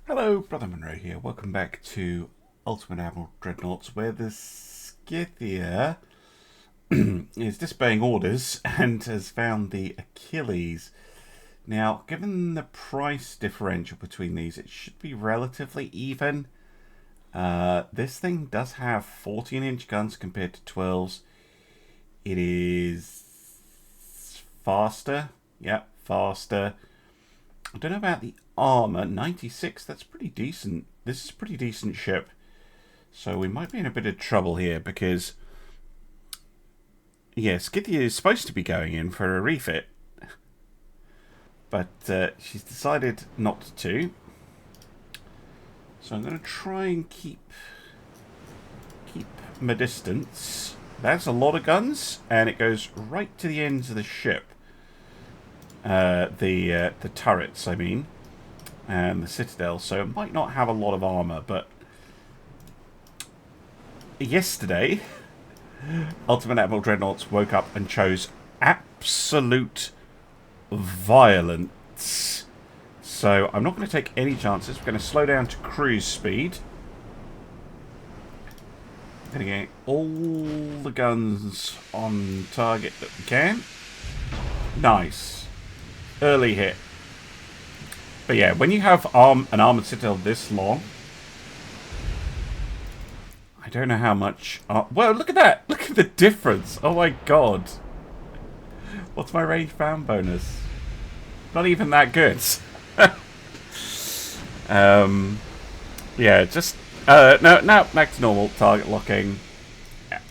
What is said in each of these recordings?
Hello, Brother Monroe here. Welcome back to Ultimate Admiral Dreadnoughts, where the Scythia is disobeying orders and has found the Achilles. Now, given the price differential between these, it should be relatively even. This thing does have 14-inch guns compared to 12s. It is faster. Yep, faster. I don't know about the armor. 96, that's pretty decent. This is a pretty decent ship. So we might be in a bit of trouble here because, yeah, Scythia is supposed to be going in for a refit. But she's decided not to. So I'm going to try and keep my distance. That's a lot of guns, and it goes right to the ends of the ship. The turrets, I mean, and the citadel. So it might not have a lot of armor, but yesterday, Ultimate Admiral Dreadnoughts woke up and chose absolute violence. So I'm not going to take any chances. We're going to slow down to cruise speed. Going to get all the guns on target that we can. Nice. Early hit. But yeah, when you have an armored citadel this long, I don't know how much... well, look at that! Look at the difference! Oh my god. What's my range found bonus? Not even that good. Yeah, just... no, back to normal. Target locking. Yeah.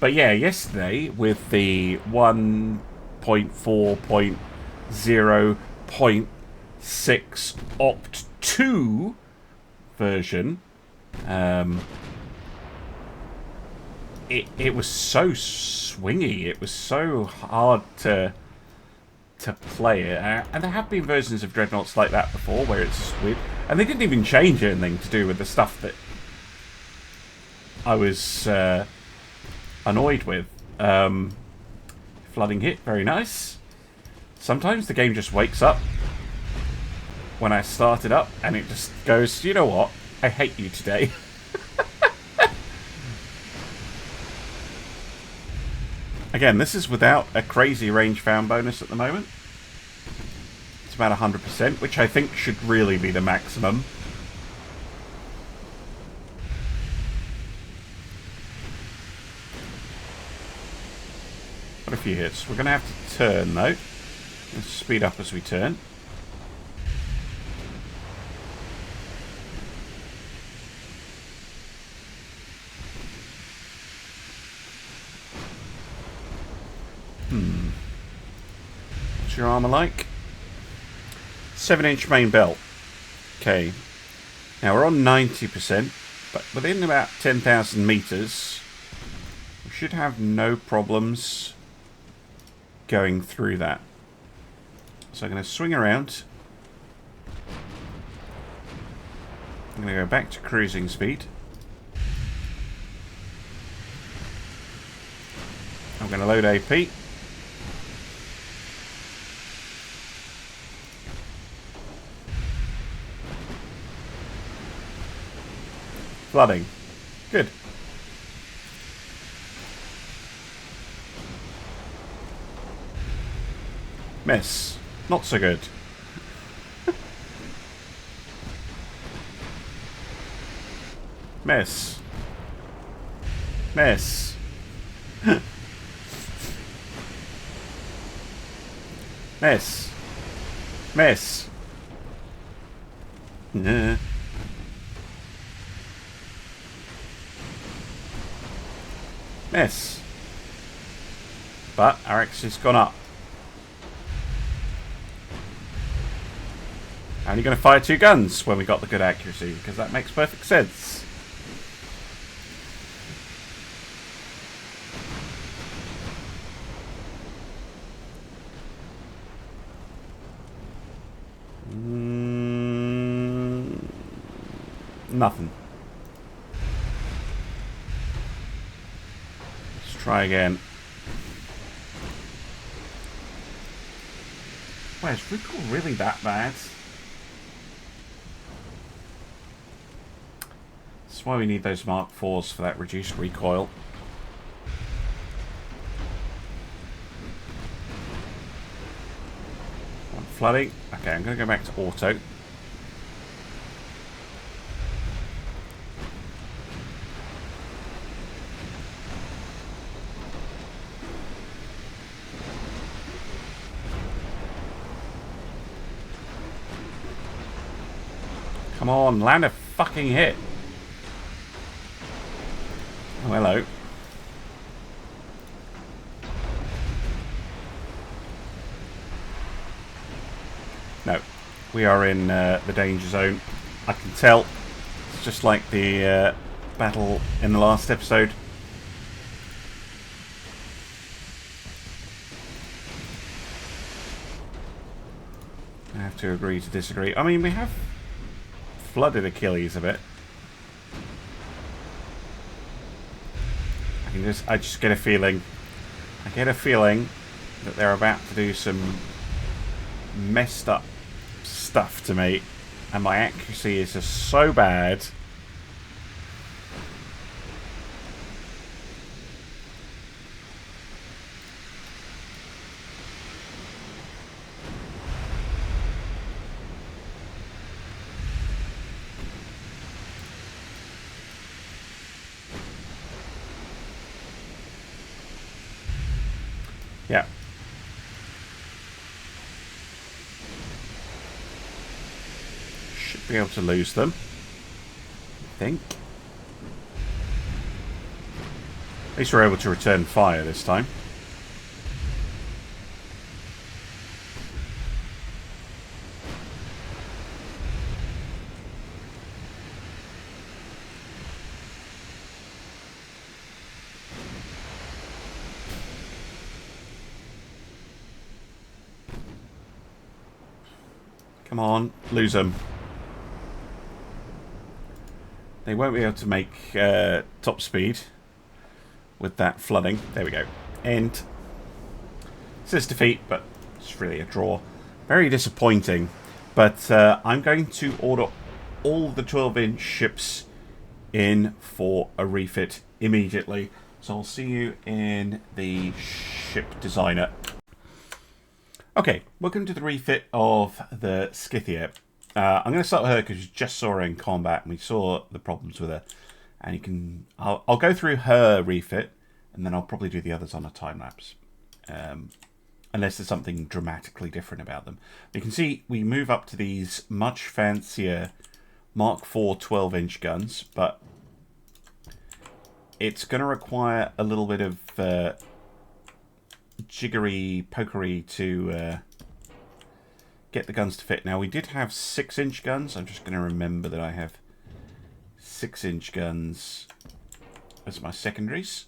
But yeah, yesterday, with the 1.4.0.6 Opt 2 version, it was so swingy. It was so hard to play it. And there have been versions of Dreadnoughts like that before, where it's weird. And they didn't even change anything to do with the stuff that I was annoyed with. Flooding hit, very nice. Sometimes the game just wakes up when I start it up, and it just goes, you know what? I hate you today. Again, this is without a crazy range found bonus at the moment. It's about 100%, which I think should really be the maximum. Got a few hits. We're going to have to turn, though. Let's speed up as we turn. What's your armor like? 7-inch main belt. Okay. Now we're on 90%, but within about 10,000 meters, we should have no problems going through that. So I'm going to swing around. I'm going to go back to cruising speed. I'm going to load AP. Flooding. Good. Miss. Not so good. Miss. Miss. Miss. Miss. Nah. Miss. But our X has gone up. Only going to fire 2 guns when we got the good accuracy, because that makes perfect sense. Nothing. Let's try again. Wow, is recall really that bad? That's why we need those Mark IVs for that reduced recoil. Flooding. Okay, I'm going to go back to auto. Come on, land a fucking hit. Oh, hello. No, we are in the danger zone. I can tell. It's just like the battle in the last episode. I have to agree to disagree. I mean, we have flooded Achilles a bit. I just get a feeling. I get a feeling that they're about to do some messed up stuff to me, and my accuracy is just so bad. Yeah. Should be able to lose them, I think. At least we're able to return fire this time. Come on, lose them. They won't be able to make top speed with that flooding. There we go. End. It says defeat, but it's really a draw. Very disappointing. But I'm going to order all the 12-inch ships in for a refit immediately. So I'll see you in the ship designer. Okay, welcome to the refit of the Scythia. I'm going to start with her because you just saw her in combat and we saw the problems with her. And you can, I'll go through her refit and then I'll probably do the others on a time lapse, unless there's something dramatically different about them. You can see we move up to these much fancier Mark IV 12-inch guns, but it's going to require a little bit of jiggery pokery to get the guns to fit. Now, we did have 6-inch guns. I'm just going to remember that I have 6-inch guns as my secondaries.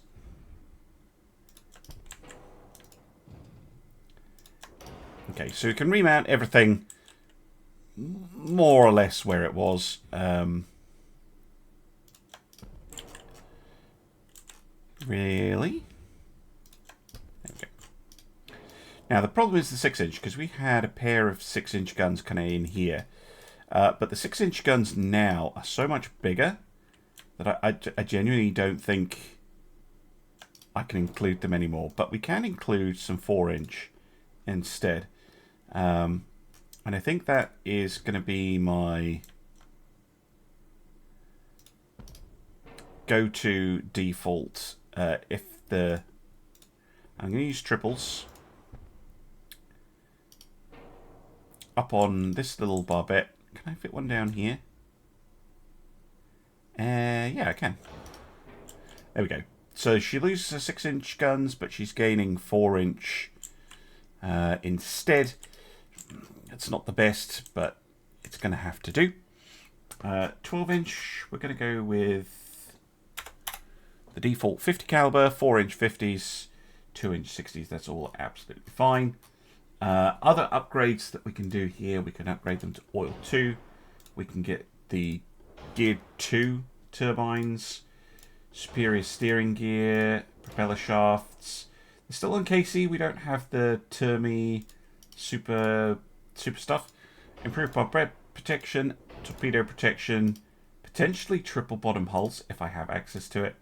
Okay, so we can remount everything more or less where it was. Really? There we go. Now, the problem is the 6-inch, because we had a pair of 6-inch guns kind of in here. But the 6-inch guns now are so much bigger that I genuinely don't think I can include them anymore. But we can include some 4-inch instead. And I think that is going to be my go-to default. If the... I'm going to use triples up on this little barbette. Can I fit one down here? Yeah, I can. There we go. So she loses her 6-inch guns, but she's gaining 4-inch instead. It's not the best, but it's going to have to do. 12-inch, we're going to go with the default 50 caliber, 4-inch 50s, 2-inch 60s. That's all absolutely fine. Other upgrades that we can do here, we can upgrade them to oil 2. We can get the geared 2 turbines, superior steering gear, propeller shafts. They're still on KC. We don't have the Termi super stuff. Improved bombard protection, torpedo protection, Potentially triple bottom hulls if I have access to it.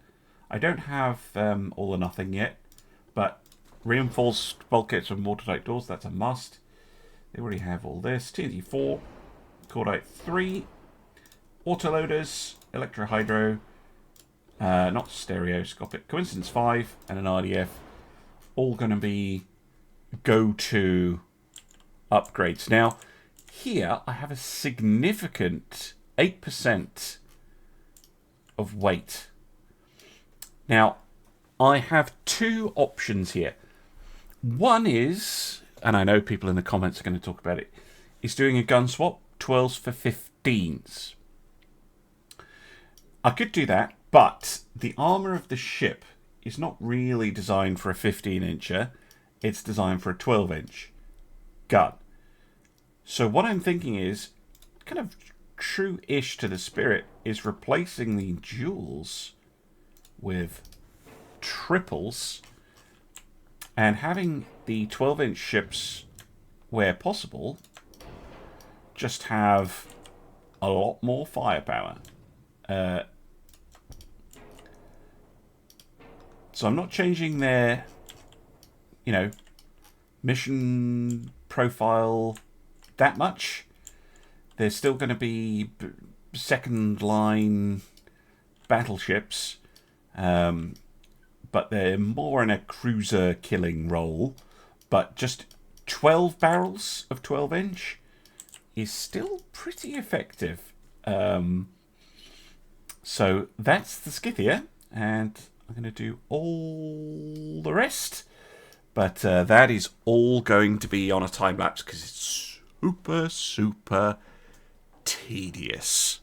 I don't have all or nothing yet, but reinforced bulkheads and watertight doors, that's a must. They already have all this. TNT 4, Cordite 3, autoloaders, electrohydro, not stereoscopic, coincidence 5, and an RDF. All going to be go-to upgrades. Now, here I have a significant 8% of weight. Now, I have two options here. One is, and I know people in the comments are going to talk about it, is doing a gun swap, 12s for 15s. I could do that, but the armour of the ship is not really designed for a 15-incher. It's designed for a 12-inch gun. So what I'm thinking is, kind of true-ish to the spirit, is replacing the duals with triples and having the 12-inch ships, where possible, just have a lot more firepower. So I'm not changing their, mission profile that much. They're still going to be second line battleships, but they're more in a cruiser killing role. But just 12 barrels of 12-inch is still pretty effective. So that's the Scythia, and I'm going to do all the rest. But that is all going to be on a time lapse because it's super, super tedious.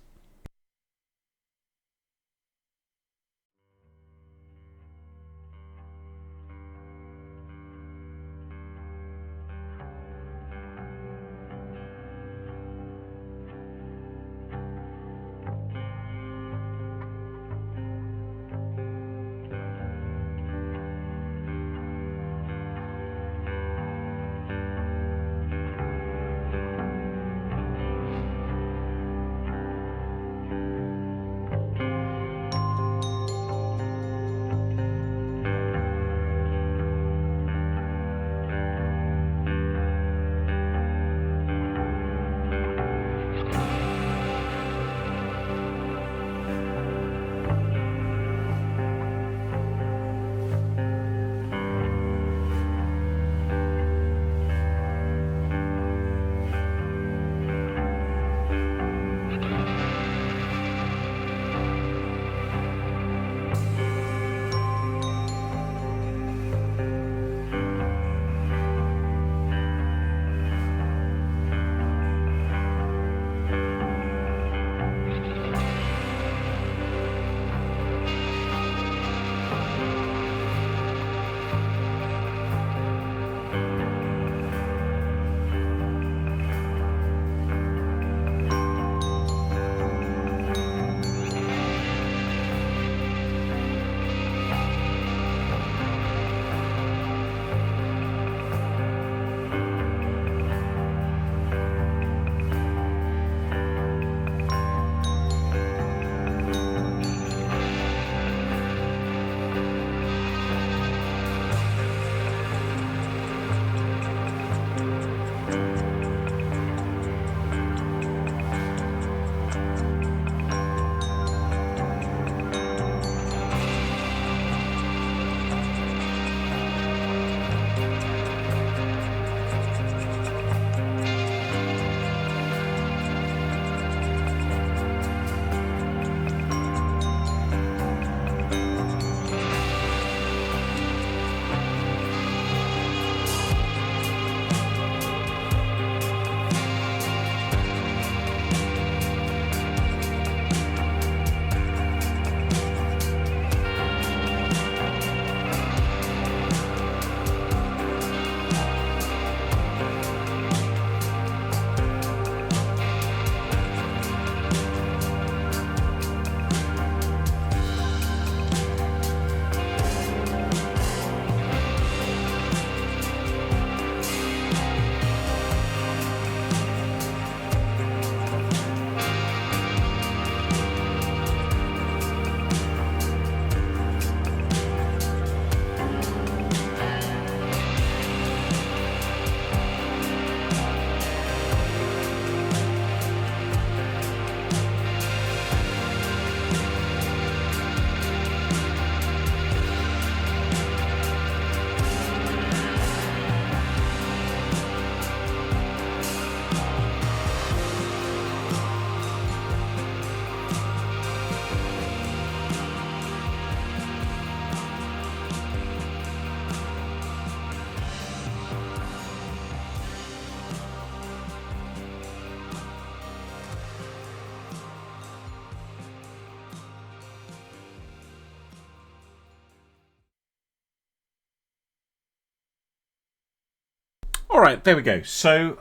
All right, there we go. So,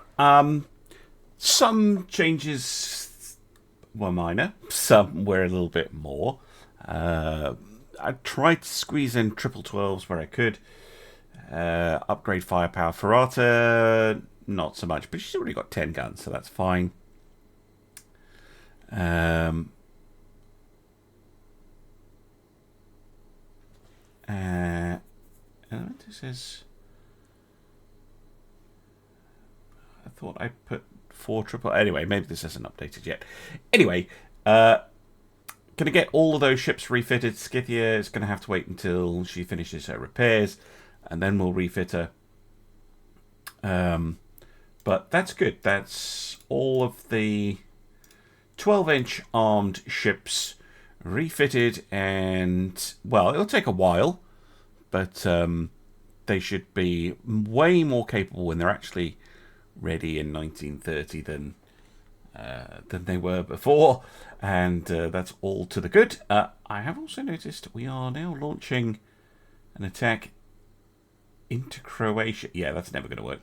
some changes were minor, some were a little bit more. I tried to squeeze in triple 12s where I could. Upgrade firepower for Arta, not so much, but she's already got 10 guns, so that's fine. This is. I thought I put 4 triple. Anyway, maybe this isn't updated yet. Anyway, gonna get all of those ships refitted. Scythia is gonna have to wait until she finishes her repairs, and then we'll refit her. But that's good. That's all of the 12-inch armed ships refitted, and well, it'll take a while, but they should be way more capable when they're actually ready in 1930 than they were before, and that's all to the good. I have also noticed we are now launching an attack into Croatia. Yeah, that's never going to work.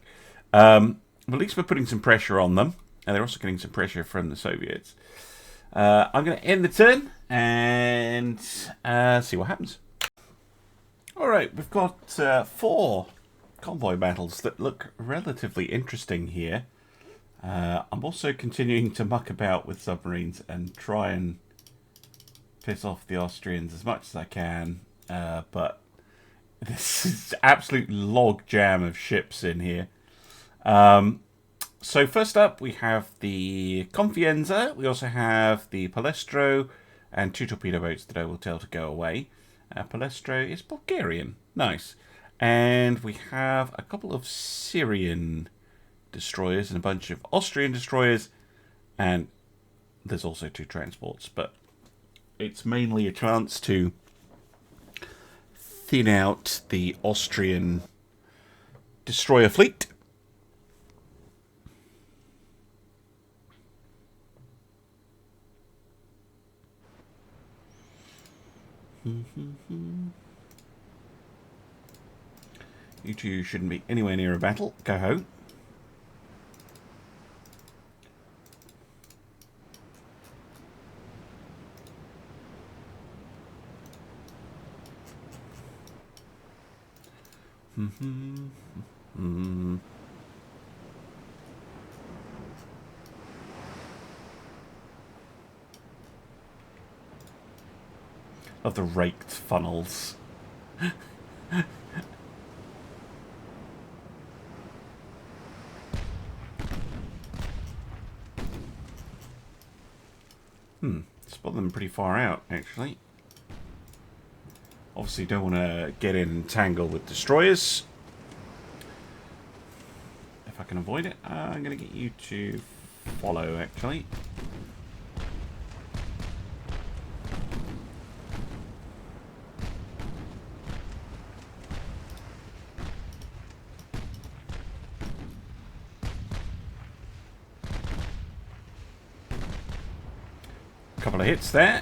At least we're putting some pressure on them, and they're also getting some pressure from the Soviets. I'm going to end the turn and see what happens. Alright, we've got 4 convoy battles that look relatively interesting here. I'm also continuing to muck about with submarines and try and piss off the Austrians as much as I can, but this is absolute log jam of ships in here. So first up we have the Confienza, we also have the Palestro, and 2 torpedo boats that I will tell to go away. Palestro is Bulgarian, nice. And we have a couple of Syrian destroyers and a bunch of Austrian destroyers, and there's also 2 transports, but it's mainly a chance to thin out the Austrian destroyer fleet. You 2 shouldn't be anywhere near a battle. Go home. Of the raked funnels. Spot them pretty far out, actually. Obviously don't want to get in and tangle with destroyers. If I can avoid it, I'm going to get you to follow, actually. Couple of hits there.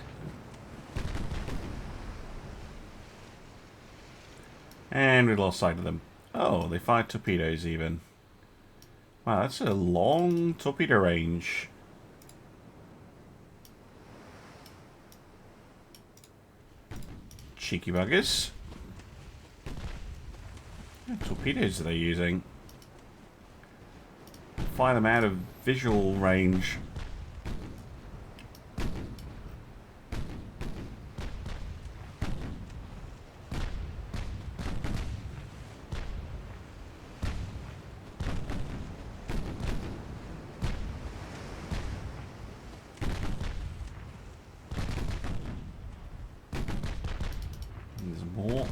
And we lost sight of them. Oh, they fired torpedoes even. Wow, that's a long torpedo range. Cheeky buggers. What torpedoes are they using? Fire them out of visual range. More.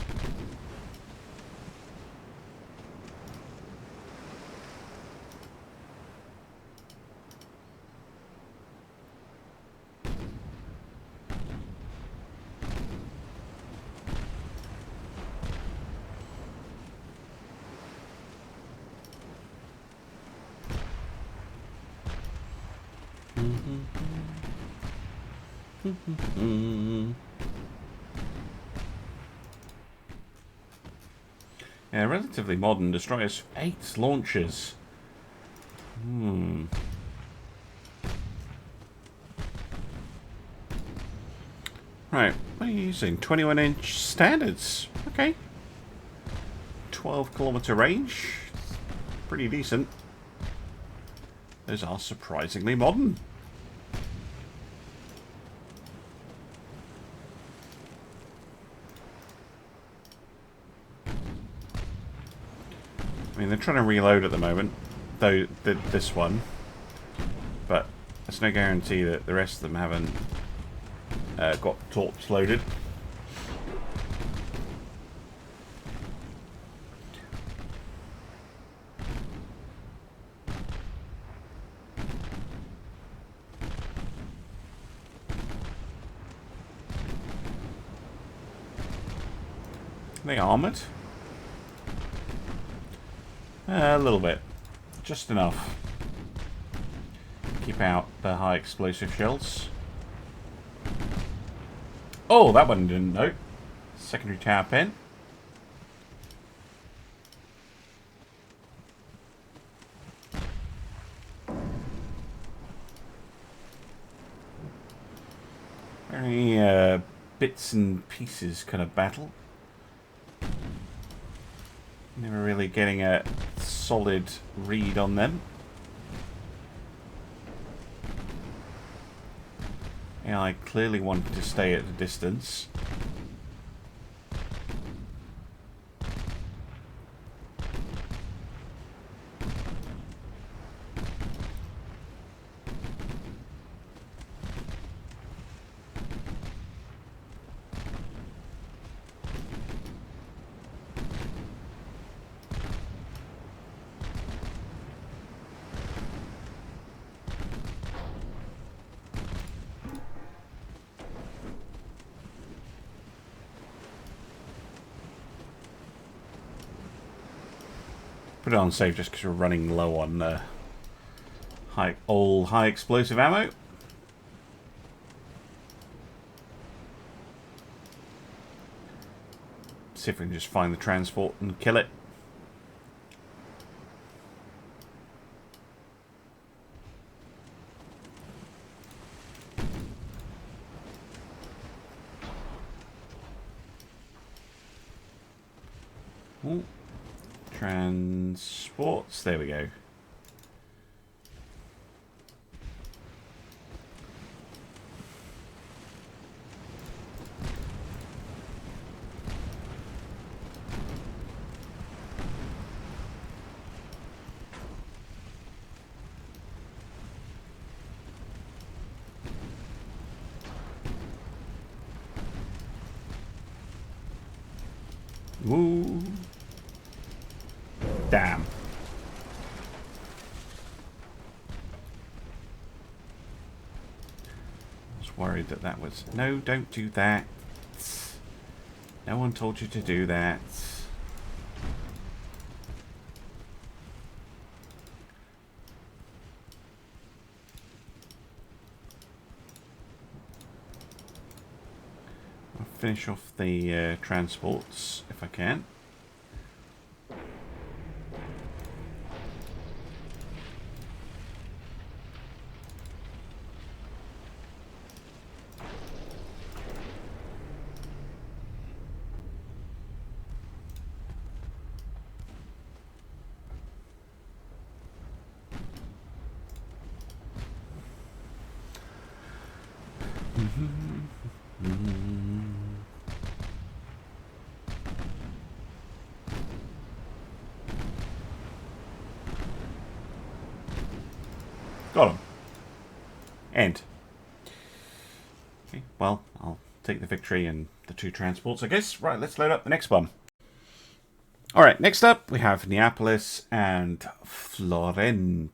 Yeah, relatively modern. Destroyers 8 launchers. Right, what are you using? 21-inch standards. Okay. 12-kilometer range. Pretty decent. Those are surprisingly modern. I mean, they're trying to reload at the moment, though this one, but there's no guarantee that the rest of them haven't got torps loaded. Are they armoured? A little bit. Just enough. Keep out the high explosive shells. Oh, that one didn't note. Secondary tower pen. Very bits and pieces kind of battle. Never really getting a solid read on them. Yeah, I clearly wanted to stay at a distance. Put it on save just because we're running low on high explosive ammo. See if we can just find the transport and kill it. Ooh. Transports, there we go. Ooh. Damn. I was worried that that was... No, don't do that. No one told you to do that. I'll finish off the transports if I can. Got him. End. Okay, well, I'll take the victory and the 2 transports, I guess. Right, let's load up the next one. Alright, next up we have Neapolis and Florentia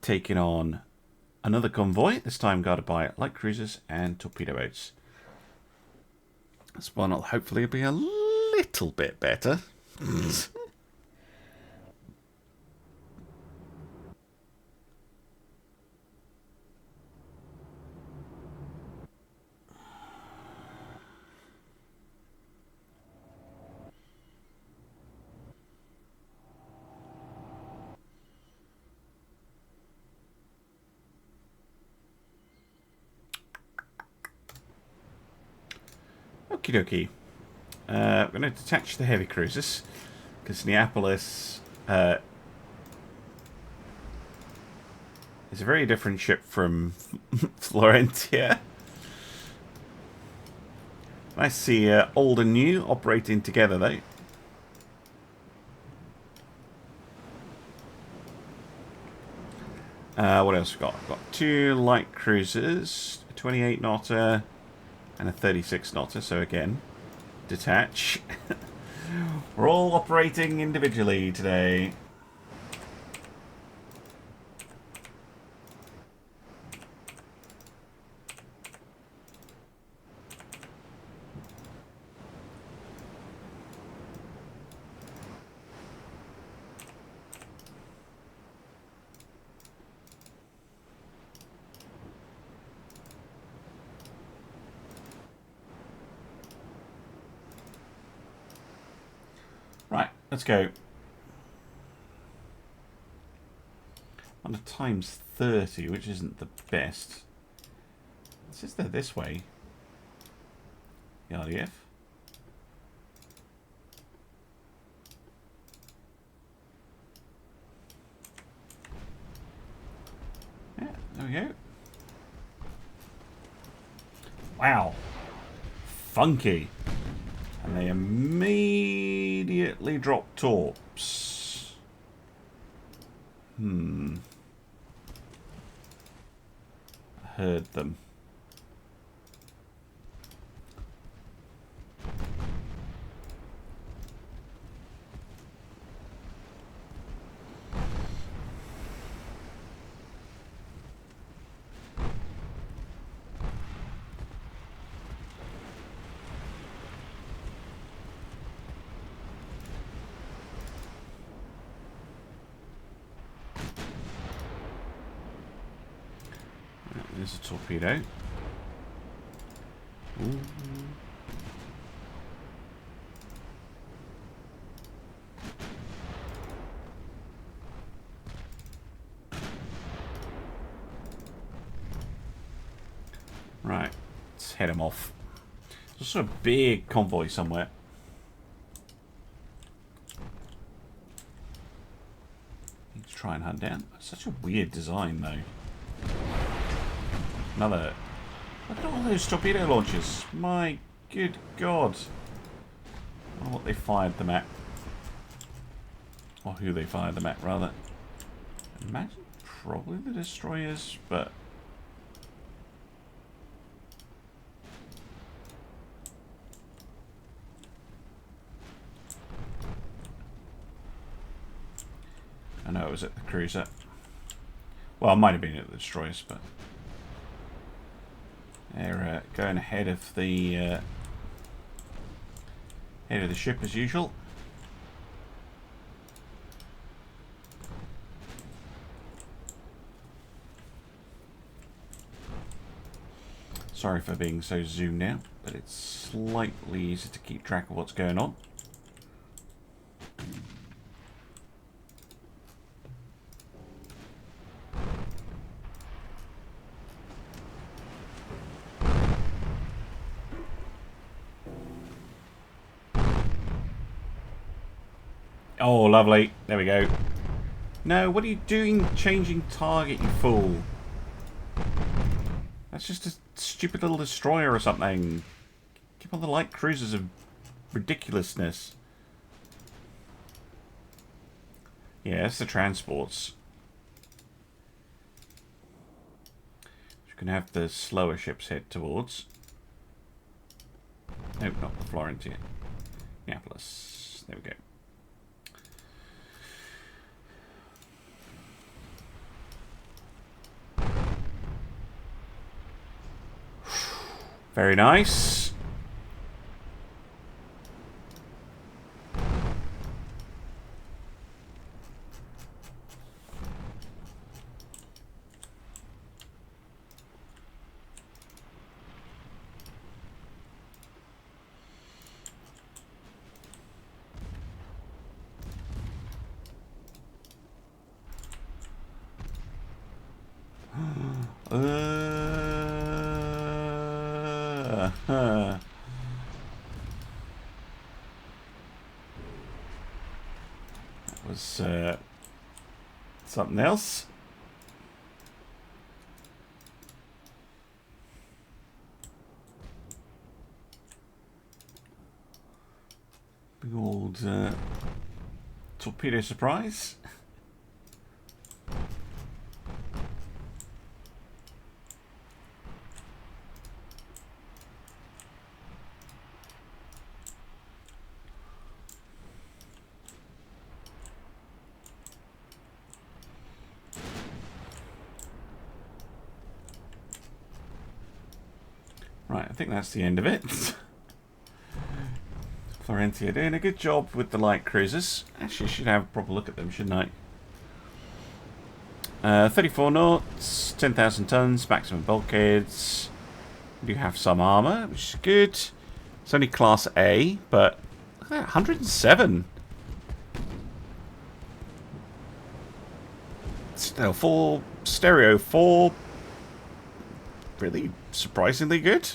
taking on another convoy, this time guarded by light cruisers and torpedo boats. This one will hopefully be a little bit better. Okie dokie. We're going to detach the heavy cruisers because Neapolis is a very different ship from Florentia. Nice to see old and new operating together though. What else we got? We've got 2 light cruisers, a 28 knotter and a 36 knotter, so again, detach. We're all operating individually today. Right, let's go. On a times 30, which isn't the best. It says they're this way. The RDF. Yeah, there we go. Wow. Funky. And they immediately drop torps. I heard them. There's a torpedo. Ooh. Right, let's head him off. There's also a big convoy somewhere. Need to try and hunt down. Such a weird design, though. Another. Look at all those torpedo launchers. My good God. I wonder what they fired them at. Or who they fired them at, rather. Imagine probably the destroyers, but. I know it was at the cruiser. Well, it might have been at the destroyers, but. They're going ahead of the ship as usual. Sorry for being so zoomed out, but it's slightly easier to keep track of what's going on. Oh, lovely. There we go. No, what are you doing changing target, you fool? That's just a stupid little destroyer or something. Keep on the light cruisers of ridiculousness. Yeah, that's the transports. You can have the slower ships head towards. Nope, not the Florentia. Neapolis. There we go. Very nice. was something else. Big old torpedo surprise. Right, I think that's the end of it. Florentia doing a good job with the light cruisers. Actually, I should have a proper look at them, shouldn't I? 34 knots, 10,000 tons, maximum bulkheads. We do have some armour, which is good. It's only class A, but 107. Still, 4 stereo 4. Really surprisingly good.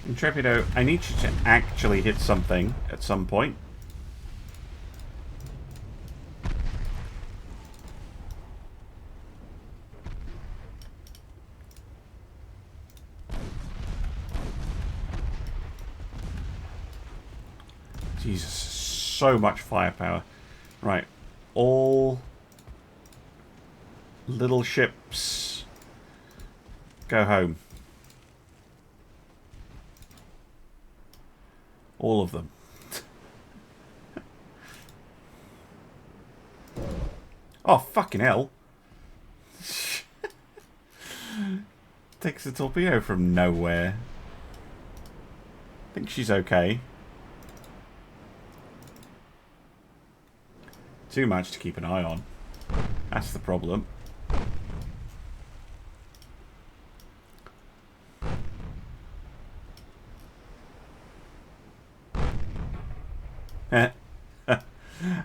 Intrepido, I need you to actually hit something at some point. Jesus, so much firepower. Right, all little ships go home. All of them. Oh, fucking hell. Takes a torpedo from nowhere. I think she's okay. Too much to keep an eye on. That's the problem.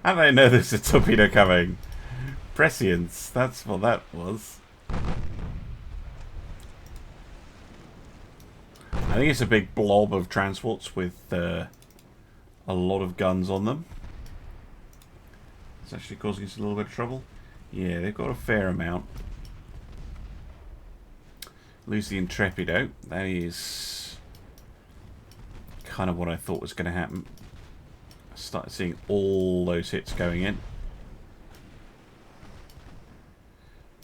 How do I know there's a torpedo coming? Prescience, that's what that was. I think it's a big blob of transports with a lot of guns on them. It's actually causing us a little bit of trouble. Yeah, they've got a fair amount. Lose the Intrepido. That is kind of what I thought was going to happen. I started seeing all those hits going in.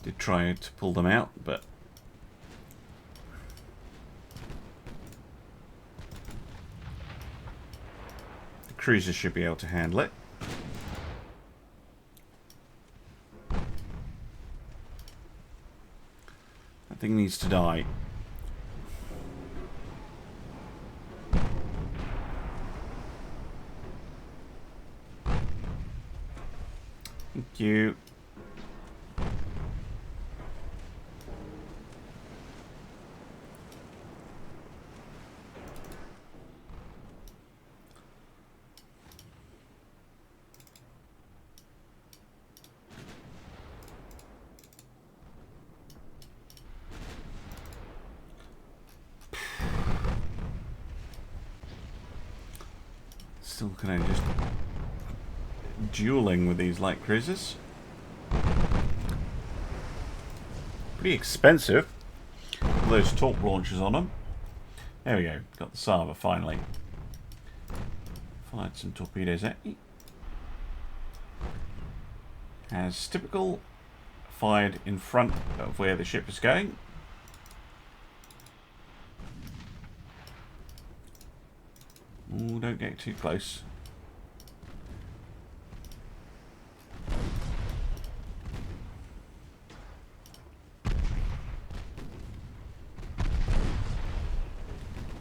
Did try to pull them out, but the cruiser should be able to handle it. That thing needs to die. Thank you. Still kind of just dueling with these light cruisers. Pretty expensive. All those torp launchers on them. There we go. Got the Sava finally. Fired some torpedoes at me. As typical, fired in front of where the ship is going. Ooh, don't get too close.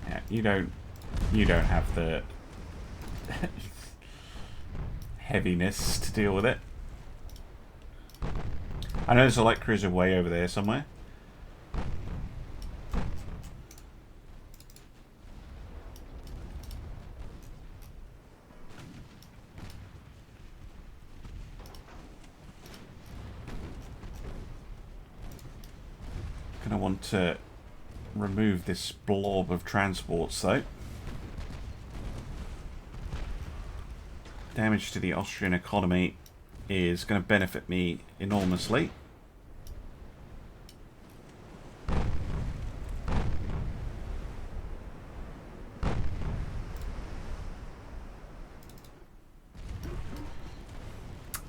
Yeah, you don't have the heaviness to deal with it. I know there's a light cruiser way over there somewhere. Gonna want to remove this blob of transports though. Damage to the Austrian economy is going to benefit me enormously.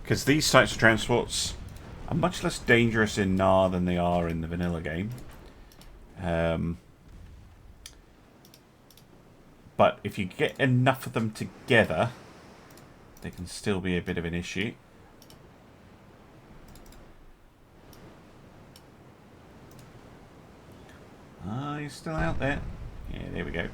Because these types of transports are much less dangerous in NAR than they are in the vanilla game. But if you get enough of them together, they can still be a bit of an issue. Ah, he's still out there. Yeah, there we go.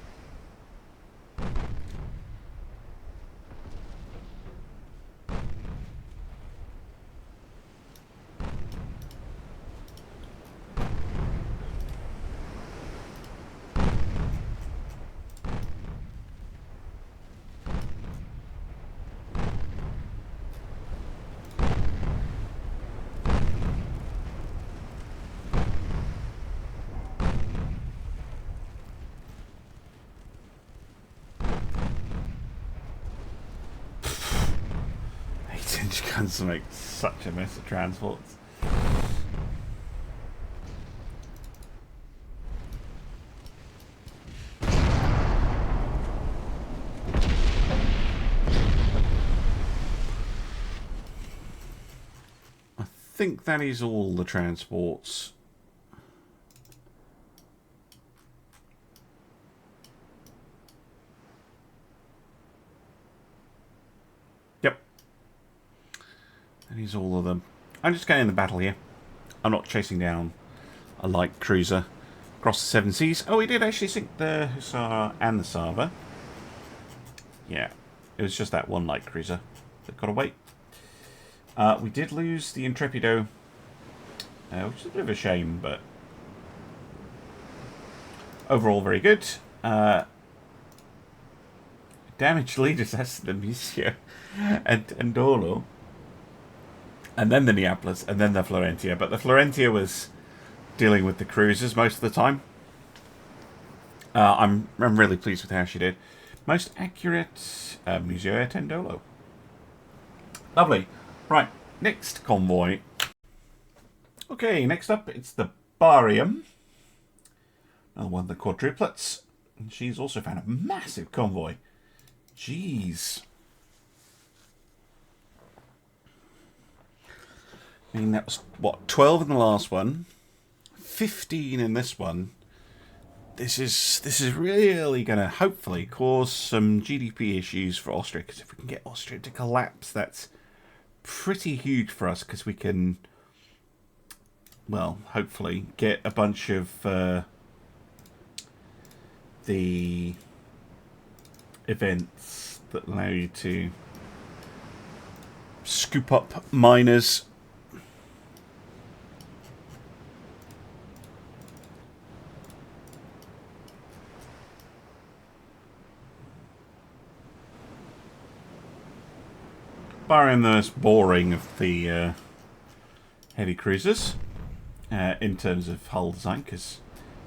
Guns make such a mess of transports. I think that is all the transports. That is all of them. I'm just getting in the battle here. I'm not chasing down a light cruiser across the seven seas. Oh, we did actually sink the Hussar and the Sava. Yeah, it was just that one light cruiser that got away. We did lose the Intrepido, which is a bit of a shame, but overall very good. Damaged leaders, that's the Misio and Dolo. And then the Neapolis, and then the Florentia. But the Florentia was dealing with the cruisers most of the time. I'm really pleased with how she did. Most accurate Museo e Tendolo. Lovely. Right, next convoy. Okay, next up it's the Barium. Another one of the quadruplets. And she's also found a massive convoy. Jeez. I mean, that was, what, 12 in the last one, 15 in this one. This is really going to hopefully cause some GDP issues for Austria, because if we can get Austria to collapse, that's pretty huge for us, because we can, well, hopefully get a bunch of the events that allow you to scoop up miners. Barring the most boring of the heavy cruisers in terms of hull design, because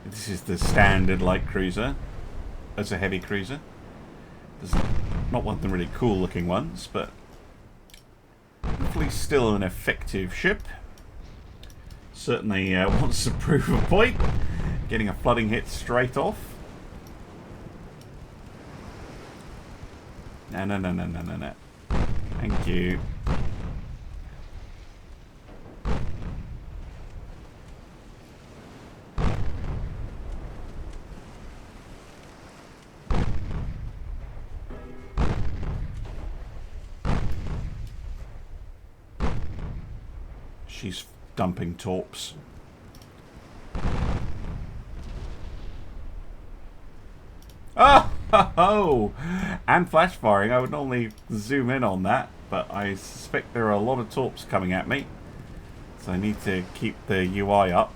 this is the standard light cruiser as a heavy cruiser. There's not one of the really cool looking ones, but hopefully still an effective ship. Certainly wants to prove a point, getting a flooding hit straight off. No. Thank you. She's dumping torps. Oh, ho, ho. And flash firing. I would normally zoom in on that, but I suspect there are a lot of torps coming at me. So I need to keep the UI up.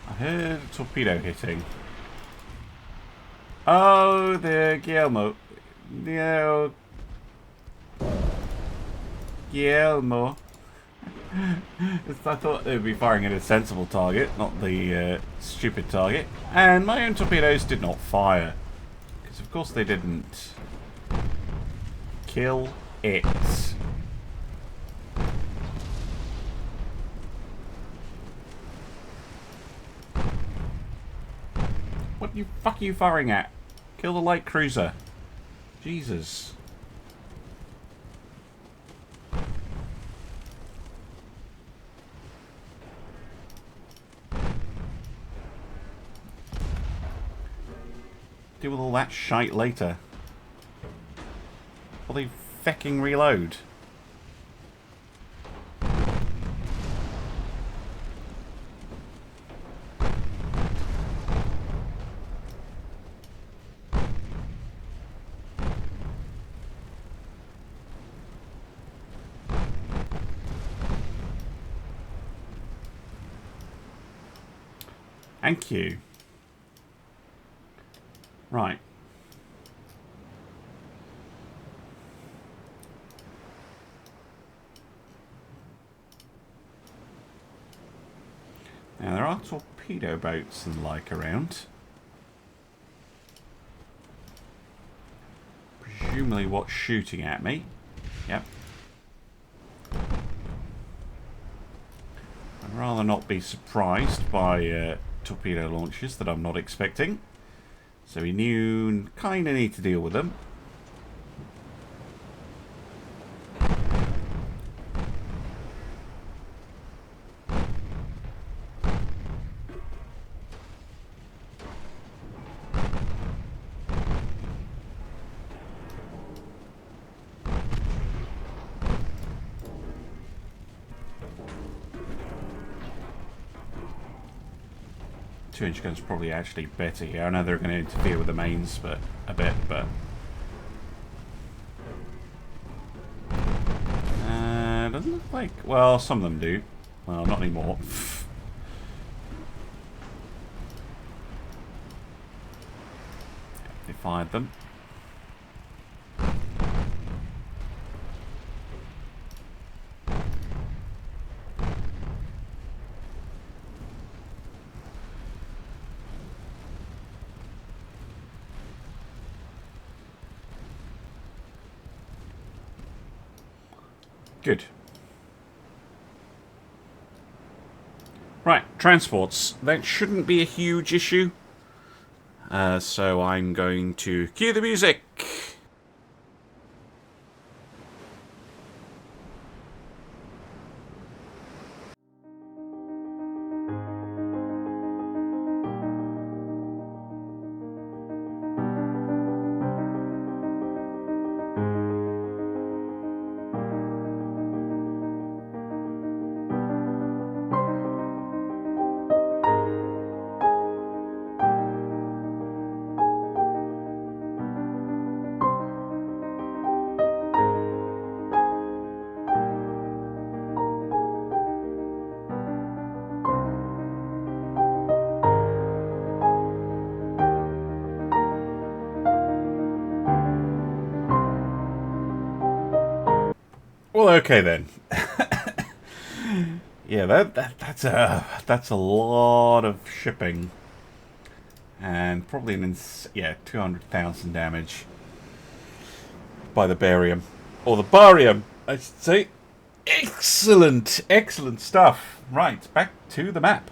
I heard a torpedo hitting. Oh, the Guillermo. No. Guillermo. I thought they would be firing at a sensible target, not the stupid target. And my own torpedoes did not fire. Because of course they didn't. Kill it. What the fuck are you firing at? Kill the light cruiser. Jesus. Deal with all that shite later. Will they fecking reload? Thank you. Right. Now there are torpedo boats and like around. Presumably what's shooting at me. Yep. I'd rather not be surprised by torpedo launches that I'm not expecting. So we kind of need to deal with them. Two-inch gun's probably actually better here. I know they're going to interfere with the mains, but a bit, but doesn't look like. Well, some of them do. Well, not anymore. They fired them. Good. Right, transports. That shouldn't be a huge issue. So I'm going to cue the music. Well, okay then. Yeah, that's a lot of shipping, and probably 200,000 damage by the barium, or the barium, I should say. Excellent, excellent stuff. Right, back to the map.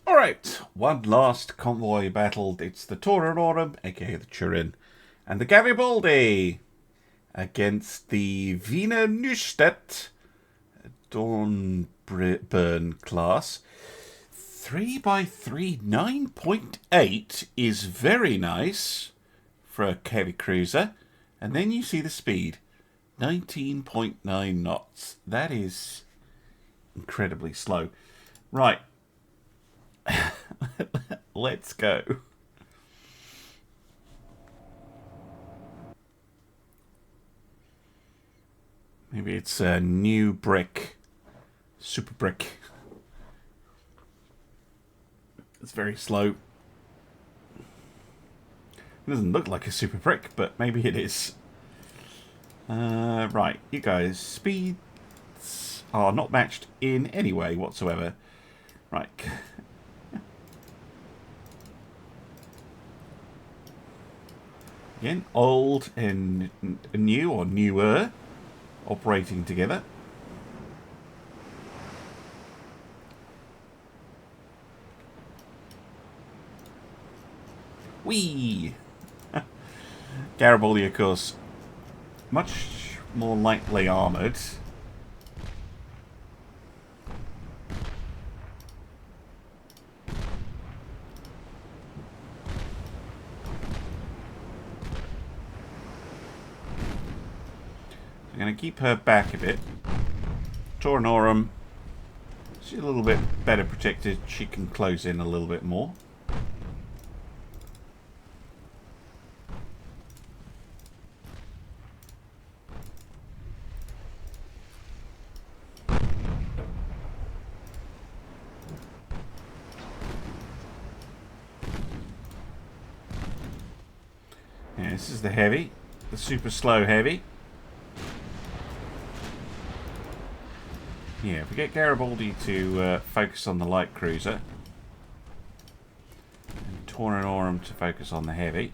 All right, one last convoy battle. It's the Toranorum, aka the Turin, and the Garibaldi against the Wiener Neustadt Dornbirn class. 3x3 9.8 is very nice for a heavy cruiser. And then you see the speed, 19.9 knots. That is incredibly slow. Right. Let's go. Maybe it's a new brick. Super brick. It's very slow. It doesn't look like a super brick, but maybe it is. Right, you guys. Speeds are not matched in any way whatsoever. Right. Again, old and new or newer operating together. Whee! Garibaldi, of course, much more lightly armoured. I'm going to keep her back a bit. Toranorum, she's a little bit better protected. She can close in a little bit more. Yeah, this is the heavy, the super slow heavy. Yeah, if we get Garibaldi to focus on the light cruiser, and Toranorum to focus on the heavy.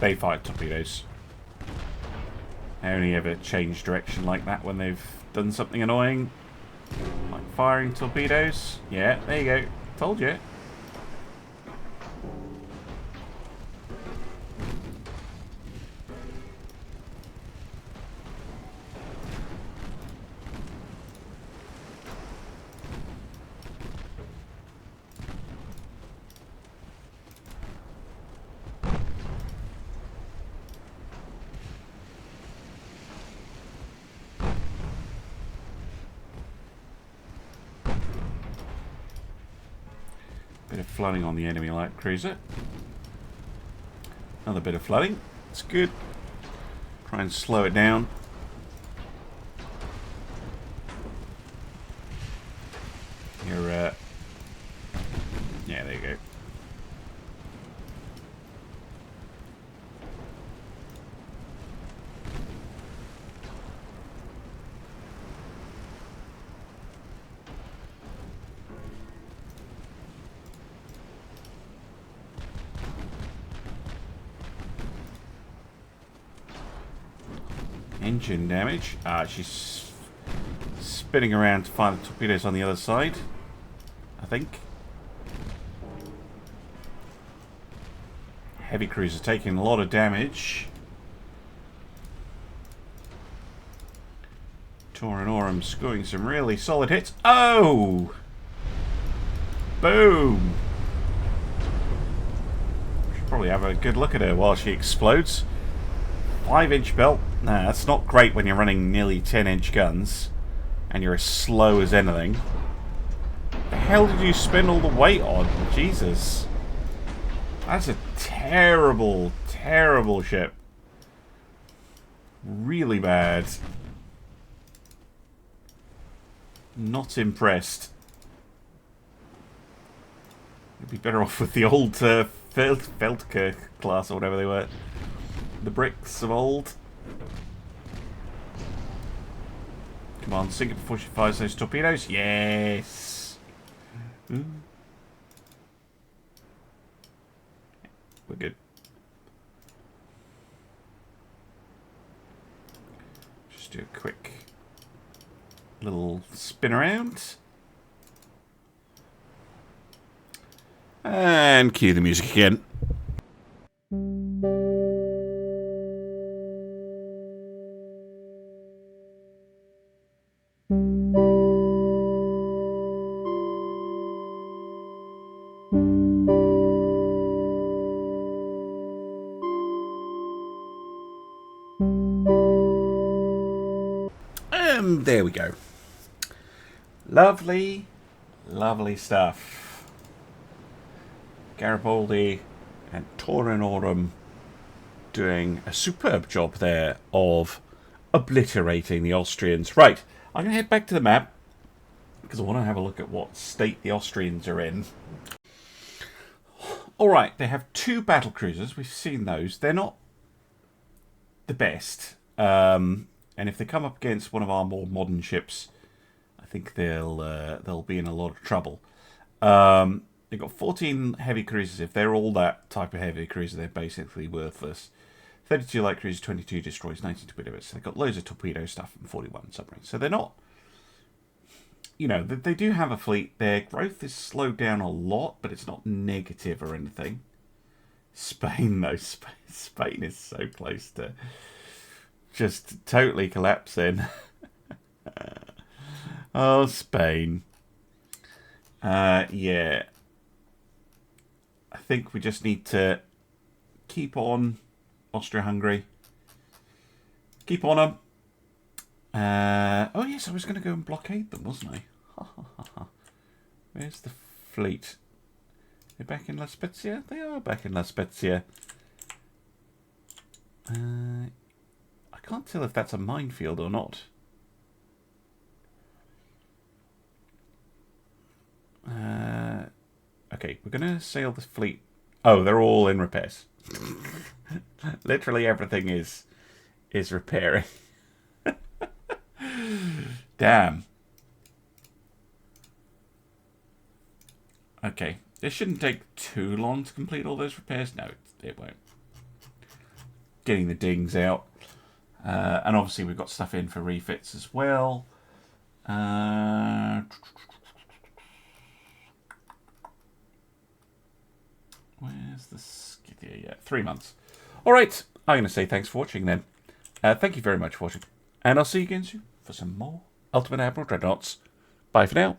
They fire torpedoes. They only ever change direction like that when they've done something annoying. Like firing torpedoes. Yeah, there you go. Told you. Bit of flooding on the enemy light cruiser. Another bit of flooding. It's good. Try and slow it down. You're, yeah, there you go. Engine damage. She's spinning around to find the torpedoes on the other side, I think. Heavy cruiser taking a lot of damage. Toranorum scoring some really solid hits. Oh! Boom! Should probably have a good look at her while she explodes. 5-inch belt. Nah, that's not great when you're running nearly 10-inch guns and you're as slow as anything. The hell did you spend all the weight on? Jesus. That's a terrible, terrible ship. Really bad. Not impressed. You'd be better off with the old Feldke class or whatever they were. The bricks of old. Come on, sink it before she fires those torpedoes. Yes! Ooh. We're good. Just do a quick little spin around. And cue the music again. There we go. Lovely, lovely stuff. Garibaldi and Taurin Aurum doing a superb job there of obliterating the Austrians. Right, I'm going to head back to the map because I want to have a look at what state the Austrians are in. Alright, they have 2 battle cruisers. We've seen those. They're not the best. And if they come up against one of our more modern ships, I think they'll be in a lot of trouble. They've got 14 heavy cruisers. If they're all that type of heavy cruiser, they're basically worthless. 32 light cruisers, 22 destroyers, 19 torpedoes. They've got loads of torpedo stuff and 41 submarines. So they're not... You know, they do have a fleet. Their growth is slowed down a lot, but it's not negative or anything. Spain, though. Spain is so close to just totally collapsing. Oh, Spain. Yeah. I think we just need to keep on Austria-Hungary. Keep on them. Oh, yes, I was going to go and blockade them, wasn't I? Where's the fleet? They're back in La Spezia? They are back in La Spezia. I can't tell if that's a minefield or not. Okay, we're going to sail this fleet. Oh, they're all in repairs. Literally everything is repairing. Damn. Okay, this shouldn't take too long to complete all those repairs. No, it won't. Getting the dings out. And obviously we've got stuff in for refits as well. Where's the Scythia? Yeah, 3 months. Alright, I'm going to say thanks for watching then. Thank you very much for watching. And I'll see you again soon for some more Ultimate Admiral Dreadnoughts. Bye for now.